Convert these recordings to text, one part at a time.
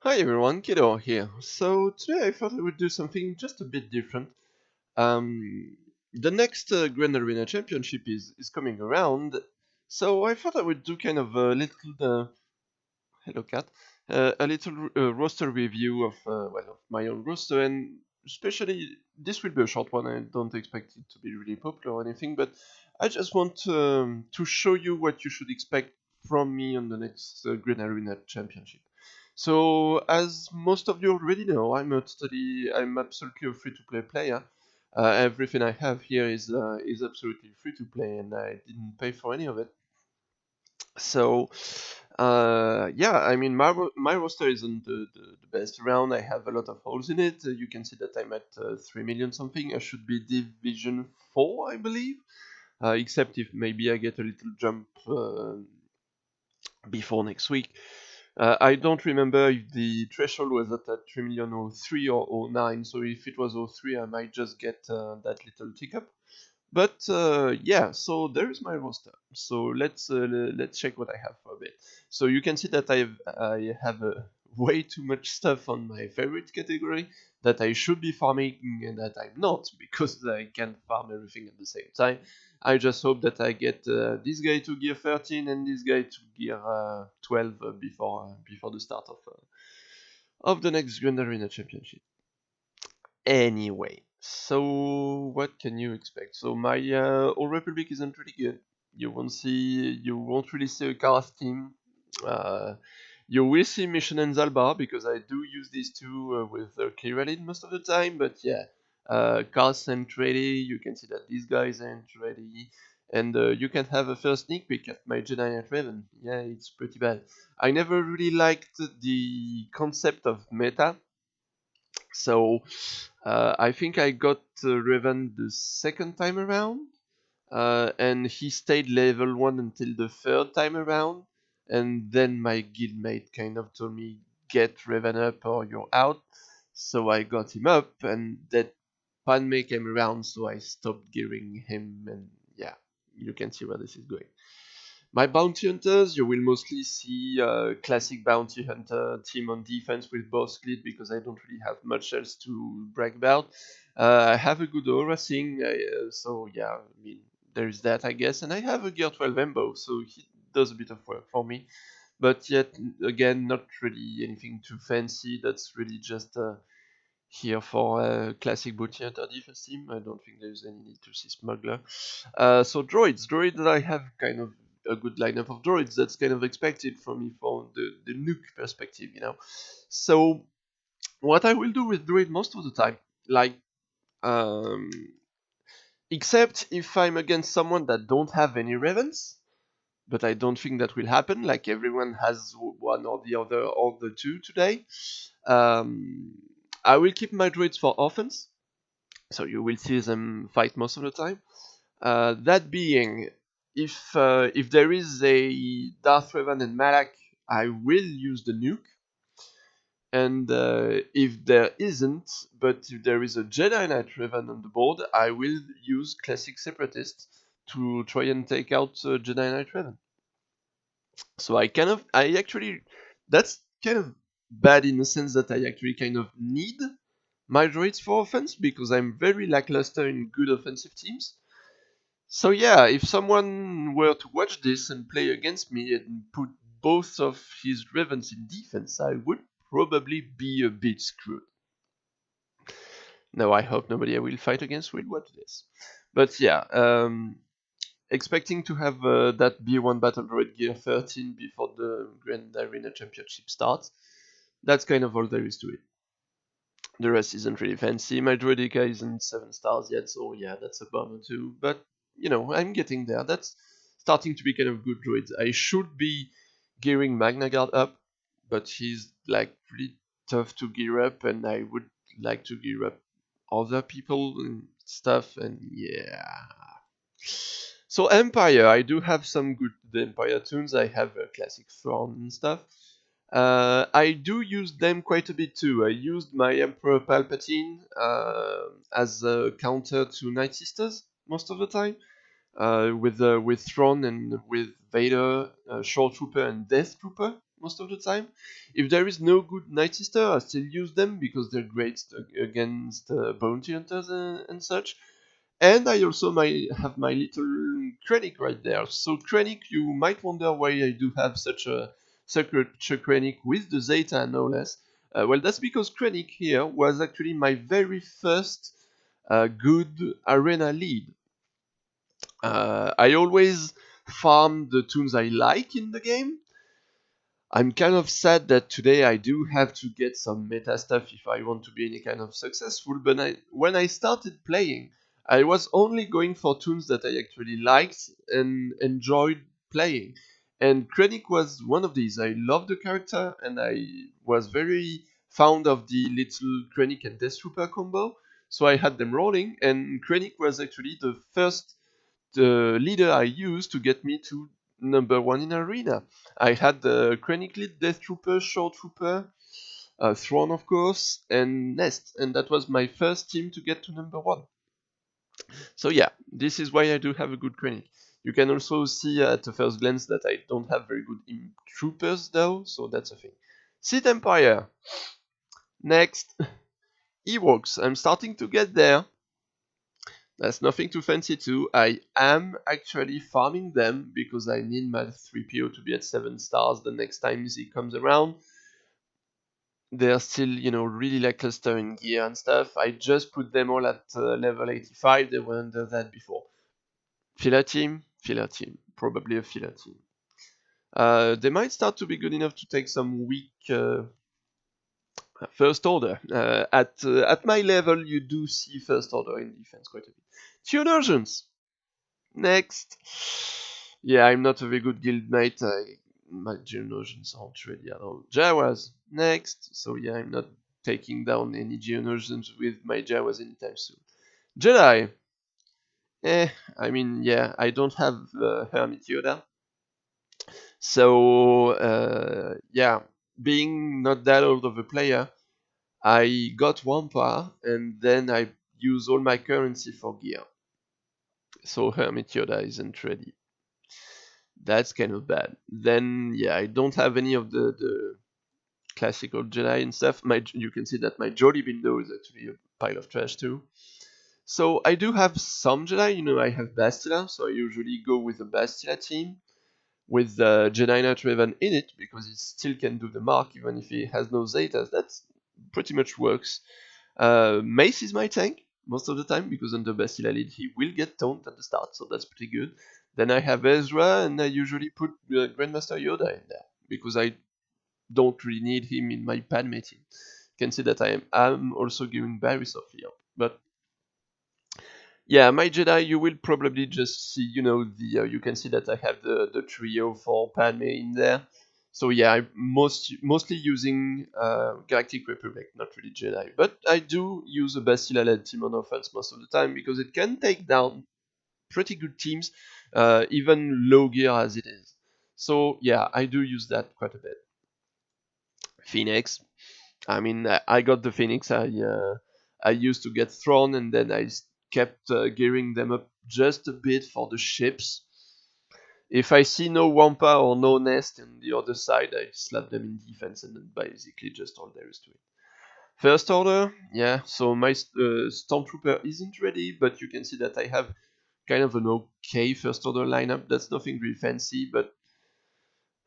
Hi everyone, Kador here. So today I thought I would do something just a bit different. The next Grand Arena Championship is coming around, so I thought I would do kind of a little hello cat, a little roster review of of my own roster, and especially this will be a short one. I don't expect it to be really popular or anything, but I just want to show you what you should expect from me on the next Grand Arena Championship. So, as most of you already know, I'm absolutely a free-to-play player. Everything I have here is absolutely free to play, and I didn't pay for any of it. So, yeah, I mean, my roster isn't the best around. I have a lot of holes in it. You can see that I'm at 3 million something. I should be Division 4, I believe. Except if maybe I get a little jump before next week. I don't remember if the threshold was at 3 million or 3 or 09, so if it was 03, I might just get that little tick up. But yeah, so there is my roster. So let's check what I have for a bit. So you can see that I have way too much stuff on my favorite category that I should be farming and that I'm not because I can't farm everything at the same time. I just hope that I get this guy to gear 13 and this guy to gear 12 before the start of the next Grand Arena Championship. Anyway, so what can you expect? So my Old Republic isn't really good. You won't really see a Karas team. Uh, you will see Mission and Zalbar because I do use these two with Kiralid most of the time. But yeah, Karas ain't ready. You can see that these guys ain't ready. And you can have a first sneak peek at my Jedi Knight Raven. Yeah, it's pretty bad. I never really liked the concept of meta. So I think I got Raven the second time around, and he stayed level 1 until the third time around, and then my guildmate kind of told me, get Raven up or you're out, so I got him up, and that Padme came around, so I stopped gearing him, and yeah, you can see where this is going. My bounty hunters, you will mostly see classic bounty hunter team on defense with boss lead because I don't really have much else to brag about. I have a good aura thing, so yeah, I mean, there's that, I guess. And I have a Gear 12 Embo, so he does a bit of work for me. But yet, again, not really anything too fancy. That's really just here for a classic bounty hunter defense team. I don't think there's any need to see smuggler. So droids I have kind of a good lineup of droids. That's kind of expected from me from the nuke perspective, you know. So what I will do with droid most of the time, like um, except if I'm against someone that don't have any ravens, but I don't think that will happen. Like everyone has one or the other or the two today. Um, I will keep my droids for offense, so you will see them fight most of the time. That being, if there is a Darth Revan and Malak, I will use the nuke. And if there isn't, but if there is a Jedi Knight Revan on the board, I will use Classic Separatist to try and take out Jedi Knight Revan. So I actually, that's kind of bad in the sense that I actually kind of need my droids for offense because I'm very lackluster in good offensive teams. So yeah, if someone were to watch this and play against me and put both of his ravens in defense, I would probably be a bit screwed. Now I hope nobody I will fight against will watch this. But yeah, expecting to have that B1 Battle Droid Gear 13 before the Grand Arena Championship starts. That's kind of all there is to it. The rest isn't really fancy. My Droidica isn't 7 stars yet, so yeah, that's a bummer too. But, you know, I'm getting there. That's starting to be kind of good droids. I should be gearing Magna Guard up, but he's like pretty tough to gear up, and I would like to gear up other people and stuff, and yeah. So Empire, I do have some good Empire tunes. I have a classic Thrawn and stuff. I do use them quite a bit too. I used my Emperor Palpatine as a counter to Night Sisters most of the time, with Thrawn and with Vader, Shore Trooper and Death Trooper most of the time. If there is no good Night Sister, I still use them because they're great against bounty hunters and such. And I also have my little Krennic right there. So Krennic, you might wonder why I do have such a Krennic with the Zeta, no less. Well, that's because Krennic here was actually my very first good arena lead. I always farm the tunes I like in the game. I'm kind of sad that today I do have to get some meta stuff if I want to be any kind of successful, but when I started playing, I was only going for tunes that I actually liked and enjoyed playing. And Krennic was one of these. I loved the character and I was very fond of the little Krennic and Death Trooper combo, so I had them rolling, and Krennic was actually the first leader I used to get me to number 1 in arena. I had the Krennic lead, Death Trooper, Shore Trooper, Thrawn of course, and Nest, and that was my first team to get to number 1. So yeah, this is why I do have a good Krennic. You can also see at the first glance that I don't have very good troopers though, so that's a thing. Sith Empire. Next, Ewoks. I'm starting to get there. That's nothing too fancy too. I am actually farming them because I need my 3PO to be at 7 stars the next time he comes around. They're still, really lackluster in gear and stuff. I just put them all at level 85. They were under that before. Filler team, probably a filler team. They might start to be good enough to take some weak first order. At my level, you do see first order in defense quite a bit. Theonergians. Next. Yeah, I'm not a very good guild mate. My Geonosians aren't ready at all. Jawas. Next. So yeah, I'm not taking down any Geonosians with my Jawas anytime soon. Jedi. Yeah, I don't have Hermit Yoda. So, yeah, being not that old of a player, I got Wampa and then I use all my currency for gear. So Hermit Yoda isn't ready. That's kind of bad. Then, yeah, I don't have any of the classical Jedi and stuff. You can see that my Jolly window is actually a pile of trash too. So I do have some Jedi. I have Bastila, so I usually go with the Bastila team with the Jedi Knight Raven in it because it still can do the mark even if he has no Zetas. That pretty much works. Mace is my tank most of the time because under Bastila lead he will get taunt at the start, so that's pretty good. Then I have Ezra and I usually put Grandmaster Yoda in there because I don't really need him in my Padme team. You can see that I'm also giving Barriss off here. But yeah, my Jedi, you will probably just see, you can see that I have the trio for Padme in there. So yeah, I'm mostly using Galactic Republic, not really Jedi. But I do use a Bastila-led team on offense most of the time because it can take down pretty good teams, even low gear as it is. So yeah, I do use that quite a bit. Phoenix. I got the Phoenix. I used to get Thrawn, and then I kept gearing them up just a bit for the ships. If I see no Wampa or no Nest on the other side, I slap them in defense, and then basically just all there is to it. First order, yeah, so my Stormtrooper isn't ready, but you can see that I have kind of an okay first order lineup. That's nothing really fancy, but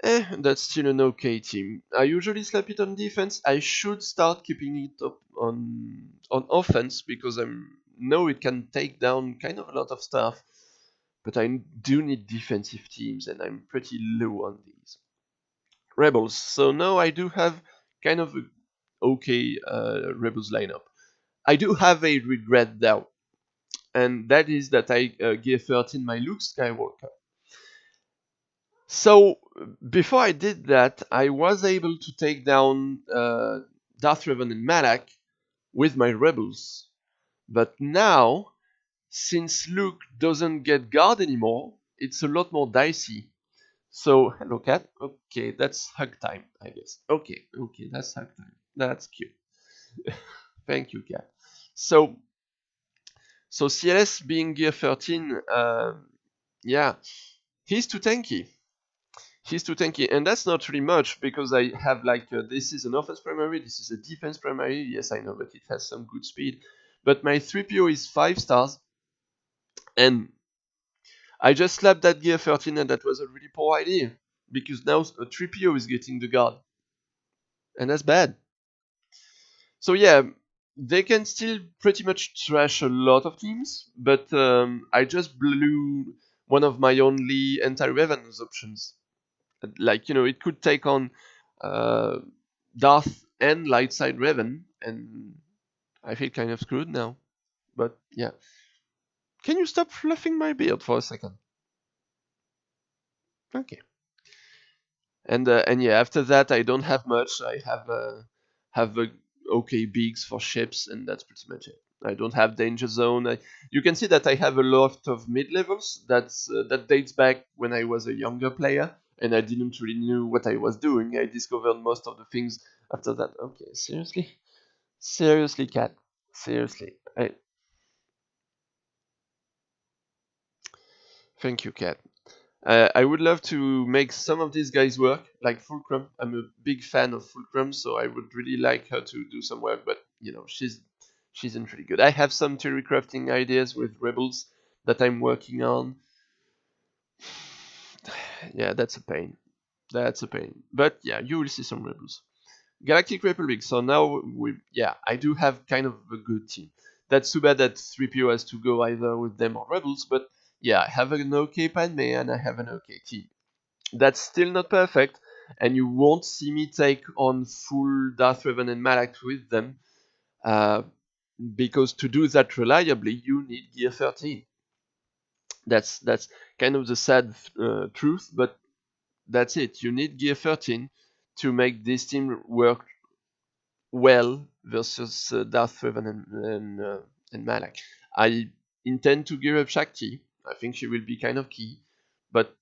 that's still an okay team. I usually slap it on defense. I should start keeping it up on offense because I know it can take down kind of a lot of stuff, but I do need defensive teams and I'm pretty low on these. Rebels. So now I do have kind of a okay Rebels lineup. I do have a regret though, and that is that I gear 13 my Luke Skywalker. So before I did that, I was able to take down Darth Revan and Malak with my rebels. But now, since Luke doesn't get guard anymore, it's a lot more dicey. So, hello cat. Okay, that's hug time, I guess. Okay, that's hug time. That's cute. Thank you, cat. So CLS being gear 13, yeah, he's too tanky. He's too tanky, and that's not really much because I have like this is an offense primary, this is a defense primary. Yes, I know, but it has some good speed. But my 3PO is 5 stars, and I just slapped that gear 13, and that was a really poor idea because now a 3PO is getting the guard, and that's bad. So yeah, they can still pretty much trash a lot of teams, but I just blew one of my only anti-Revenants options. Like, it could take on uh, Darth and Lightside Revan, and I feel kind of screwed now. But yeah. Can you stop fluffing my beard for a second? Okay. And yeah, after that I don't have much. I have okay bigs for ships, and that's pretty much it. I don't have danger zone. You can see that I have a lot of mid levels. That dates back when I was a younger player, and I didn't really know what I was doing. I discovered most of the things after that. Okay, seriously, cat, seriously. Thank you, cat. I would love to make some of these guys work, like Fulcrum. I'm a big fan of Fulcrum, so I would really like her to do some work, but she isn't really good. I have some theory crafting ideas with Rebels that I'm working on. Yeah, that's a pain. That's a pain. But yeah, you will see some Rebels. Galactic Republic. So now I do have kind of a good team. That's too bad that 3PO has to go either with them or Rebels, but yeah, I have an okay Padme and I have an okay team. That's still not perfect, and you won't see me take on full Darth Revan and Malak with them, uh, because to do that reliably, you need Gear 13. That's kind of the sad truth, but that's it. You need Gear 13 to make this team work well versus Darth Revan and Malak. I intend to gear up Shakti. I think she will be kind of key, but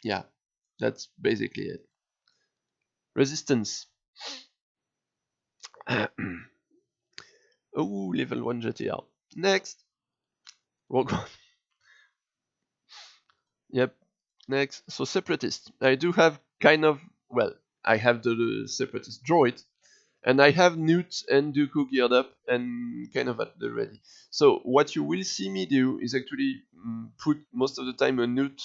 yeah, that's basically it. Resistance. Oh, level 1 GTR. Next. Rogue One. Yep. Next. So Separatist. I do have kind of, well, I have the Separatist droid, and I have Newt and Dooku geared up and kind of at the ready. So what you will see me do is actually put most of the time a Newt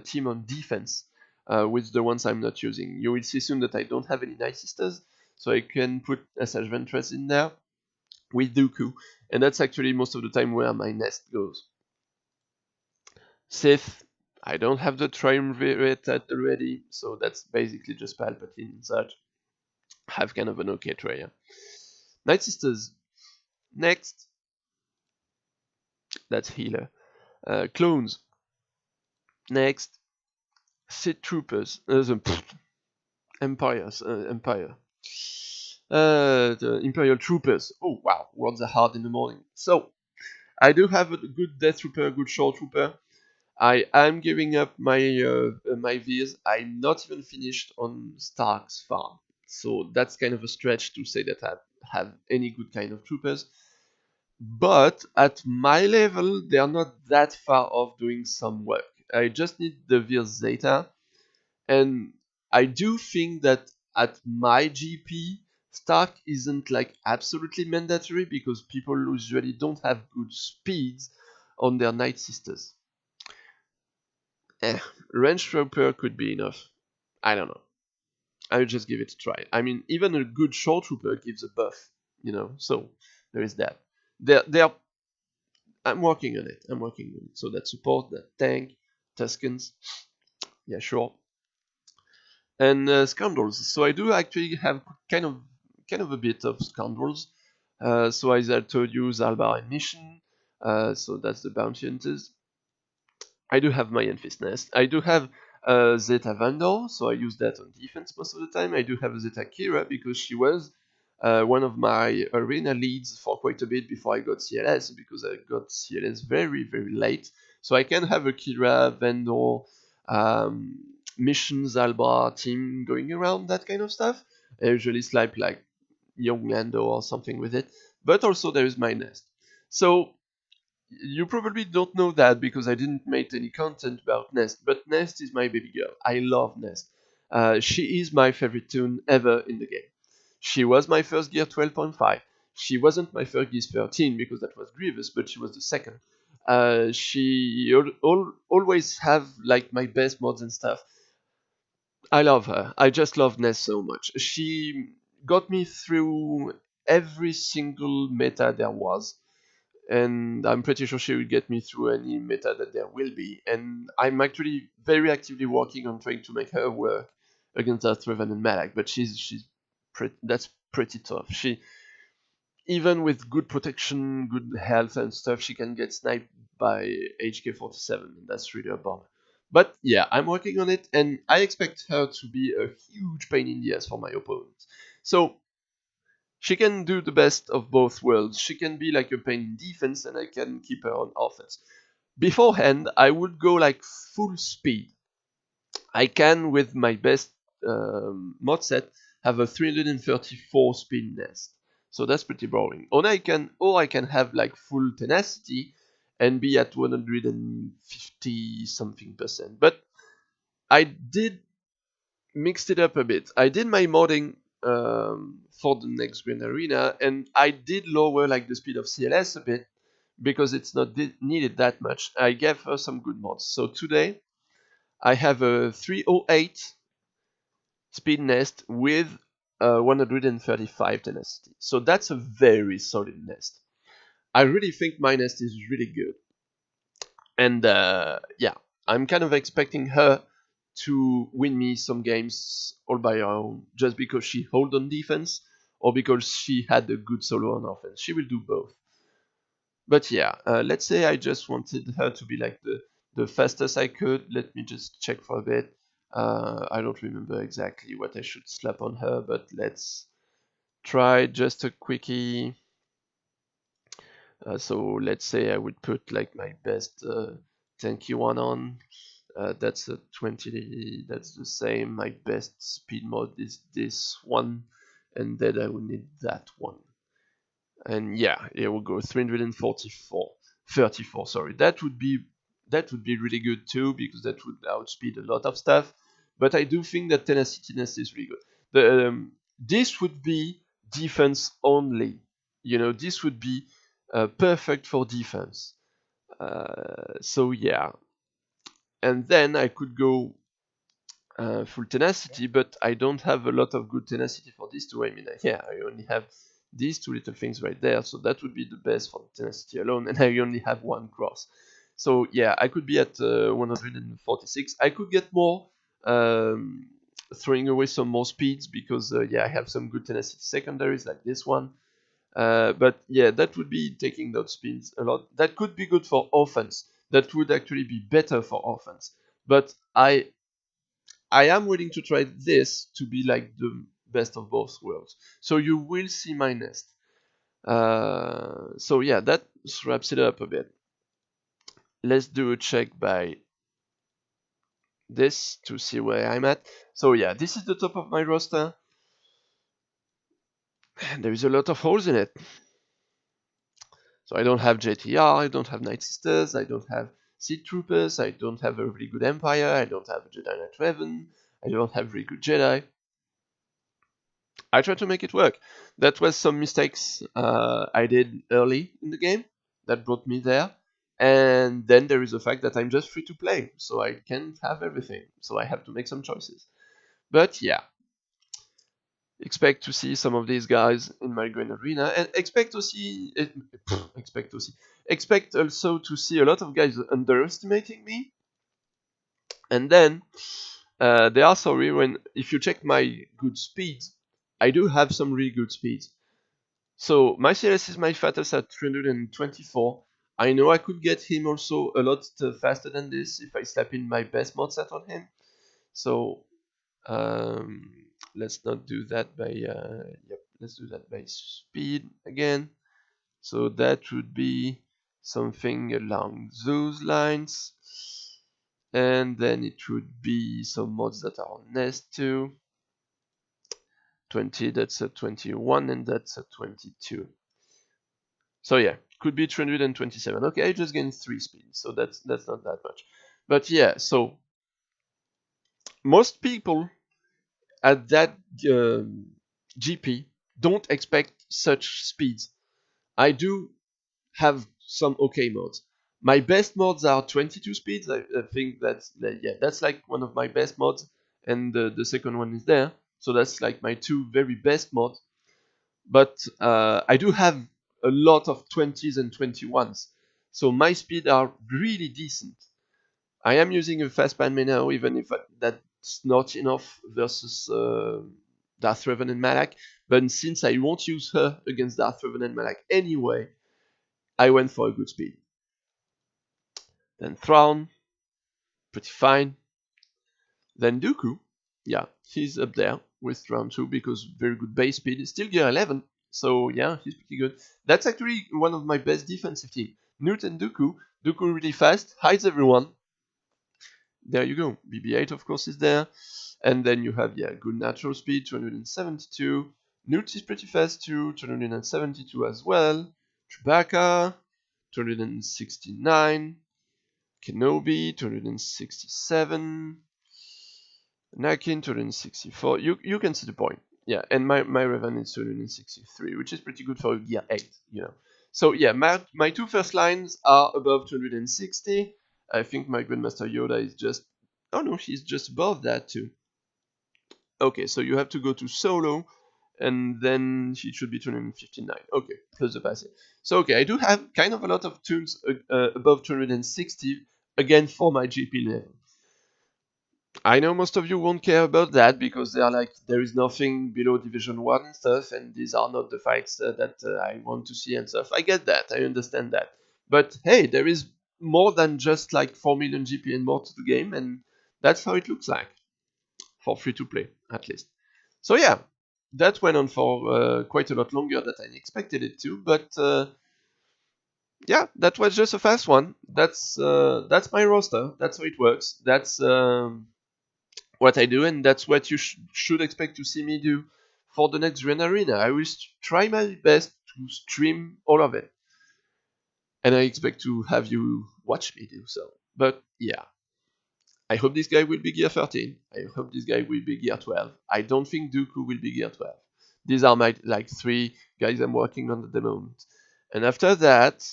team on defense with the ones I'm not using. You will see soon that I don't have any Night Sisters, so I can put Asajj Ventress in there with Dooku, and that's actually most of the time where my nest goes. Sith, I don't have the Triumvirate already, so that's basically just Palpatine and such. Have kind of an okay tray. Night Sisters, next. That's healer. Clones, next. Sith Troopers, Empires, Empire. The Imperial Troopers. Oh wow, words are hard in the morning. So, I do have a good Death Trooper, a good Shore Trooper. I am giving up my Vs. I'm not even finished on Stark's farm, so that's kind of a stretch to say that I have any good kind of troopers. But at my level, they are not that far off doing some work. I just need the Vir Zeta, and I do think that at my GP, Stark isn't like absolutely mandatory because people usually don't have good speeds on their Night Sisters. Range Trooper could be enough. I don't know. I will just give it a try. I mean, even a good Shore Trooper gives a buff, so there is that. I'm working on it. So that support, that tank, Tuscans, yeah, sure. And Scoundrels. So I do actually have kind of a bit of Scoundrels. So as I told you, Zalbar and Mission. So that's the bounty hunters. I do have my Enfist Nest. I do have Zeta Vandal, so I use that on defense most of the time. I do have a Zeta Kira because she was one of my arena leads for quite a bit before I got CLS, because I got CLS very, very late. So I can have a Kira, Vandal, Mission, Zalbar team going around, that kind of stuff. I usually swipe like Young Lando or something with it. But also there is my Nest. So you probably don't know that because I didn't make any content about Nest, but Nest is my baby girl. I love Nest. She is my favorite tune ever in the game. She was my first gear 12.5. She wasn't my first gear 13 because that was Grievous, but she was the second. She always have like my best mods and stuff. I love her. I just love Ness so much. She got me through every single meta there was, and I'm pretty sure she will get me through any meta that there will be. And I'm actually very actively working on trying to make her work against Arthrevan and Malak, but that's pretty tough. She, even with good protection, good health and stuff, she can get sniped by HK47, and that's really a bummer. But yeah, I'm working on it, and I expect her to be a huge pain in the ass for my opponents. So she can do the best of both worlds. She can be like a pain in defense, and I can keep her on offense. Beforehand, I would go like full speed. I can, with my best mod set, have a 334 speed nest. So that's pretty boring. Or I can have like full tenacity and be at 150 something percent. But I did mixed it up a bit. I did my modding for the next Green Arena, and I did lower like the speed of CLS a bit because it's not needed that much. I gave her some good mods. So today I have a 308 speed nest with 135 tenacity. So that's a very solid nest. I really think my nest is really good. And yeah, I'm kind of expecting her to win me some games all by her own, just because she hold on defense or because she had a good solo on offense. She will do both. But yeah, let's say I just wanted her to be like the fastest I could. Let me just check for a bit. I don't remember exactly what I should slap on her, but let's try just a quickie. So let's say I would put like my best tanky one on. That's a 20, that's the same. My best speed mode is this one, and then I will need that one. And yeah, here we go, 34, sorry. That would be really good too, because that would outspeed a lot of stuff. But I do think that tenacityness is really good. This would be defense only. This would be perfect for defense. So yeah, and then I could go full tenacity, but I don't have a lot of good tenacity for these two. I mean, yeah, I only have these two little things right there, so that would be the best for the tenacity alone, and I only have one cross. So yeah, I could be at 146. I could get more, throwing away some more speeds, because yeah, I have some good tenacity secondaries like this one. But yeah, that would be taking those speeds a lot. That could be good for offense. That would actually be better for offense. But I am willing to try this to be like the best of both worlds. So you will see my nest. So yeah, that wraps it up a bit. Let's do a check by this to see where I'm at. So yeah, this is the top of my roster. There is a lot of holes in it. So I don't have JTR, I don't have Night Sisters, I don't have Seed Troopers, I don't have a really good Empire, I don't have a Jedi Knight Raven, I don't have really good Jedi. I try to make it work. That was some mistakes I did early in the game that brought me there. And then there is the fact that I'm just free to play, so I can't have everything. So I have to make some choices. But yeah, expect to see some of these guys in my Grand Arena, and expect also to see a lot of guys underestimating me. And then they are sorry if you check my good speeds, I do have some really good speeds. So my CLS is my fastest at 324. I know I could get him also a lot faster than this if I slap in my best mod set on him. So let's not do that by let's do that by speed again. So that would be something along those lines, and then it would be some mods that are on Nest too. 20, that's a 21, and that's a 22. So yeah, could be 327. Okay, I just gained 3 speed, so that's not that much. But yeah, so most people at that GP don't expect such speeds. I do have some okay modes. My best mods are 22 speeds. I think that's like one of my best mods, and the second one is there. So that's like my two very best mods. But I do have a lot of 20s and 21s. So my speed are really decent. I am using a fast pan now, even if that's not enough versus Darth Revan and Malak. But since I won't use her against Darth Revan and Malak anyway, I went for a good speed. Then Thrawn, pretty fine. Then Dooku, yeah, he's up there with Thrawn too because very good base speed. Still gear 11, so yeah, he's pretty good. That's actually one of my best defensive team. Newt and Dooku. Dooku really fast, hides everyone. There you go. BB-8 of course is there. And then you have, yeah, good natural speed, 272. Newt is pretty fast too, 272 as well. Chewbacca, 269. Kenobi, 267. Anakin, 264. You can see the point. Yeah, and my Revan is 263, which is pretty good for a gear 8, you know. So yeah, my two first lines are above 260. I think my Grandmaster Yoda is just... Oh no, he's just above that too. Okay, so you have to go to solo, and then he should be 259. Okay, plus the passive. So okay, I do have kind of a lot of tunes above 260, again for my GP level. I know most of you won't care about that because they are like, there is nothing below Division 1 and stuff, and these are not the fights that I want to see and stuff. I get that, I understand that. But hey, there is more than just like 4 million GP and more to the game, and that's how it looks like. For free to play, at least. So yeah, that went on for quite a lot longer than I expected it to, but yeah, that was just a fast one. That's my roster, that's how it works. That's what I do, and that's what you should expect to see me do for the next Grand Arena. I will try my best to stream all of it, and I expect to have you watch me do so. But yeah, I hope this guy will be gear 13. I hope this guy will be gear 12. I don't think Dooku will be gear 12. These are my like 3 guys I'm working on at the moment. And after that,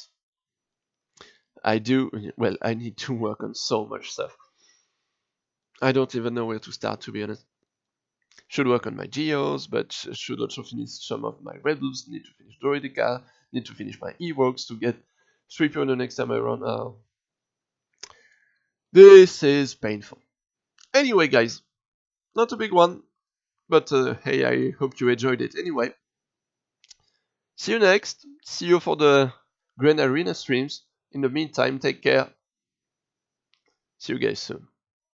I need to work on so much stuff. I don't even know where to start, to be honest. Should work on my Geos, but should also finish some of my Rebels, need to finish Droidica, need to finish my Ewoks to get 3PO the next time around. This is painful. Anyway, guys, not a big one, but hey, I hope you enjoyed it anyway. See you next. See you for the Grand Arena streams. In the meantime, take care. See you guys soon.